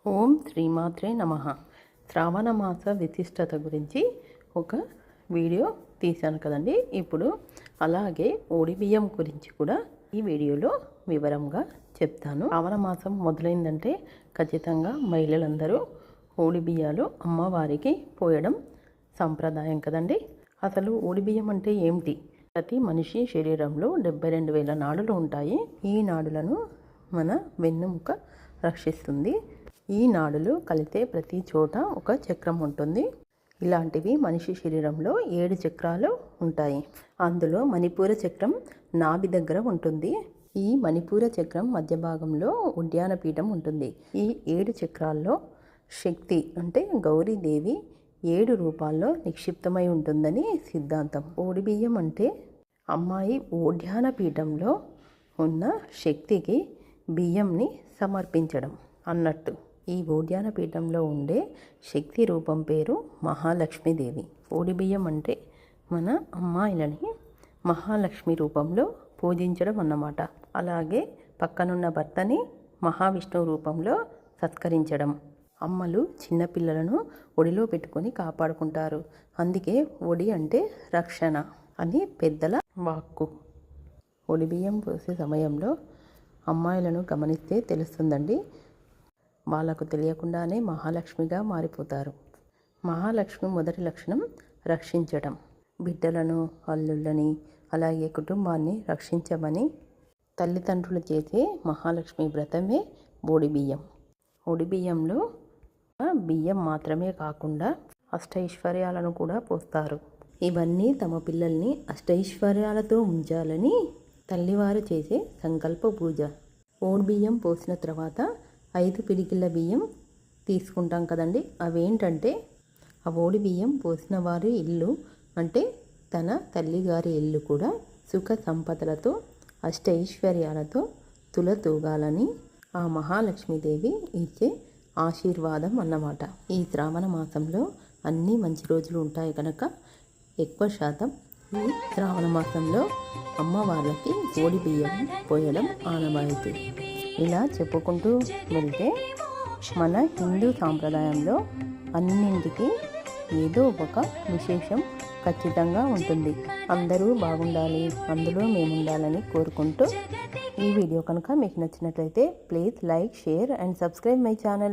ఓం శ్రీమాత్రే నమః. శ్రావణ మాస విశిష్టత గురించి ఒక వీడియో తీశాను కదండి. ఇప్పుడు అలాగే ఓడి బియ్యం గురించి కూడా ఈ వీడియోలో వివరంగా చెప్తాను. శ్రావణ మాసం మొదలైందంటే ఖచ్చితంగా మహిళలందరూ ఓడి బియ్యాలు అమ్మవారికి పోయడం సంప్రదాయం కదండి. అసలు ఓడి బియ్యం అంటే ఏమిటి? ప్రతి మనిషి శరీరంలో 72,000 నాడులు ఉంటాయి. ఈ నాడులను మన వెన్నెముక రక్షిస్తుంది. ఈ నాడులు కలితే ప్రతి చోట ఒక చక్రం ఉంటుంది. ఇలాంటివి మనిషి శరీరంలో 7 చక్రాలు ఉంటాయి. అందులో మణిపూర చక్రం నాభి దగ్గర ఉంటుంది. ఈ మణిపూర చక్రం మధ్య భాగంలో ఉద్యాన పీఠం ఉంటుంది. ఈ 7 చక్రాల్లో శక్తి అంటే గౌరీదేవి 7 రూపాల్లో నిక్షిప్తమై ఉంటుందని సిద్ధాంతం. ఓడి బియ్యం అంటే అమ్మాయి ఉద్యాన పీఠంలో ఉన్న శక్తికి బియ్యంని సమర్పించడం అన్నట్టు. ఈ ఉద్యాన పీఠంలో ఉండే శక్తి రూపం పేరు మహాలక్ష్మీదేవి. ఓడి బియ్యం అంటే మన అమ్మాయిలని మహాలక్ష్మి రూపంలో పూజించడం అన్నమాట. అలాగే పక్కనున్న భర్తని మహావిష్ణువు రూపంలో సత్కరించడం. అమ్మలు చిన్నపిల్లలను ఒడిలో పెట్టుకొని కాపాడుకుంటారు. అందుకే ఒడి అంటే రక్షణ అని పెద్దల వాక్కు. ఒడి బియ్యం పోసే సమయంలో అమ్మాయిలను గమనిస్తే తెలుస్తుందండి. వాళ్ళకు తెలియకుండానే మహాలక్ష్మిగా మారిపోతారు. మహాలక్ష్మి మొదటి లక్షణం రక్షించడం. బిడ్డలను, అల్లుళ్ళని, అలాగే కుటుంబాన్ని రక్షించమని తల్లిదండ్రులు చేసే మహాలక్ష్మి వ్రతమే ఓడి బియ్యం. ఓడి బియ్యంలో బియ్యం మాత్రమే కాకుండా అష్టైశ్వర్యాలను కూడా పోస్తారు. ఇవన్నీ తమ పిల్లల్ని అష్టైశ్వర్యాలతో ఉంచాలని తల్లివారు చేసే సంకల్ప పూజ. ఓడి బియ్యం పోసిన తర్వాత 5 పిడికిళ్ళ బియ్యం తీసుకుంటాం కదండి. అవేంటంటే ఆ ఓడి బియ్యం పోసిన వారి ఇల్లు అంటే తన తల్లిగారి ఇల్లు కూడా సుఖ సంపదలతో అష్టైశ్వర్యాలతో తులతూగాలని ఆ మహాలక్ష్మీదేవి ఇచ్చే ఆశీర్వాదం అన్నమాట. ఈ శ్రావణ మాసంలో అన్ని మంచి రోజులు ఉంటాయి కనుక ఎక్కువ శాతం ఈ శ్రావణ మాసంలో అమ్మవార్లకి ఓడి బియ్యం పోయడం ఆనవాయితీ. ఇలా చెప్పుకుంటూ వెళ్తే మన హిందూ సాంప్రదాయంలో అన్నింటికి ఏదో ఒక విశేషం ఖచ్చితంగా ఉంటుంది. అందరూ బాగుండాలి, అందులో మేము ఉండాలని కోరుకుంటూ ఈ వీడియో కనుక మీకు నచ్చినట్లయితే please like, share and subscribe my channel.